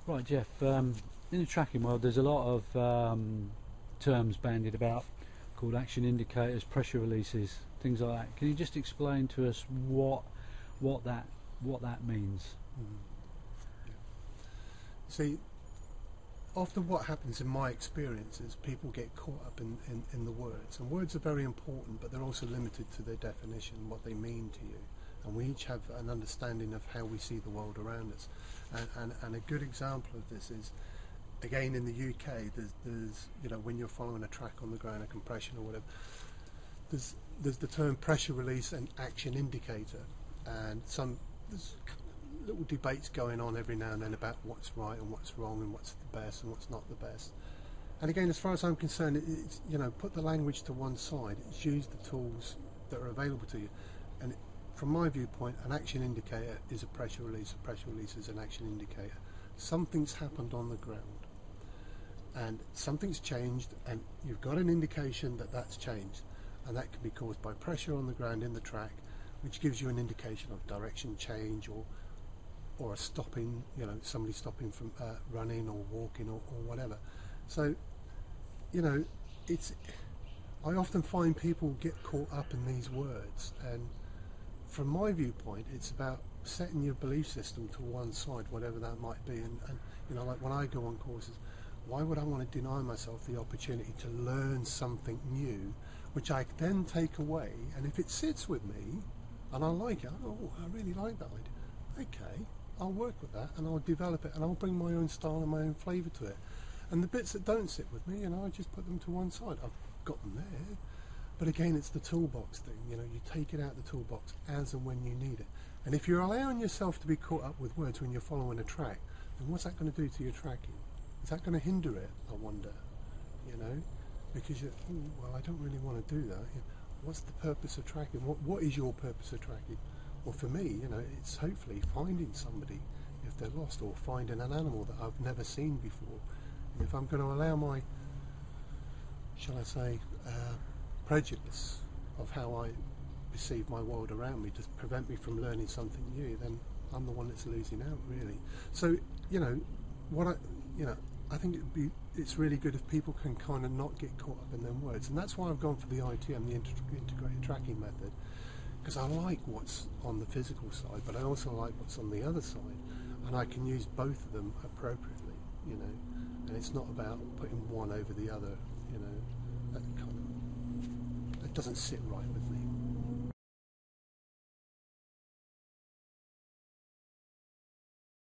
Right, Jeff. In the tracking world, there's a lot of terms bandied about called action indicators, pressure releases, things like that. Can you just explain to us what that means? Yeah. See, often what happens in my experience is people get caught up in the words, and words are very important, but they're also limited to their definition, what they mean to you. And we each have an understanding of how we see the world around us. And a good example of this is, again, in the UK, there's you know, when you're following a track on the ground, a compression or whatever, there's the term pressure release and action indicator, and there's little debates going on every now and then about what's right and what's wrong and what's the best and what's not the best. And again, as far as I'm concerned, it's, you know, put the language to one side. It's use the tools that are available to you. And from my viewpoint, an action indicator is a pressure release is an action indicator. Something's happened on the ground and something's changed, and you've got an indication that that's changed, and that can be caused by pressure on the ground in the track, which gives you an indication of direction change or a stopping, you know, somebody stopping from running or walking or whatever. So, you know, I often find people get caught up in these words, and from my viewpoint, it's about setting your belief system to one side, whatever that might be. And you know, like when I go on courses, why would I want to deny myself the opportunity to learn something new, which I then take away, and if it sits with me and I like it, oh, I really like that idea, okay, I'll work with that and I'll develop it and I'll bring my own style and my own flavour to it. And the bits that don't sit with me, you know, I just put them to one side. I've got them there. But again, it's the toolbox thing, you know, you take it out the toolbox as and when you need it. And if you're allowing yourself to be caught up with words when you're following a track, then what's that going to do to your tracking? Is that going to hinder it, I wonder, you know? Because you're, oh, well, I don't really want to do that. You know, what's the purpose of tracking? What is your purpose of tracking? Well, for me, you know, it's hopefully finding somebody if they're lost, or finding an animal that I've never seen before. And if I'm going to allow my, shall I say, prejudice of how I perceive my world around me to prevent me from learning something new, then I'm the one that's losing out, really. So, you know, I think it's really good if people can kind of not get caught up in them words, and that's why I've gone for the ITM, the integrated tracking method, because I like what's on the physical side, but I also like what's on the other side, and I can use both of them appropriately, you know. And it's not about putting one over the other, you know. That kind of, it doesn't sit right with me.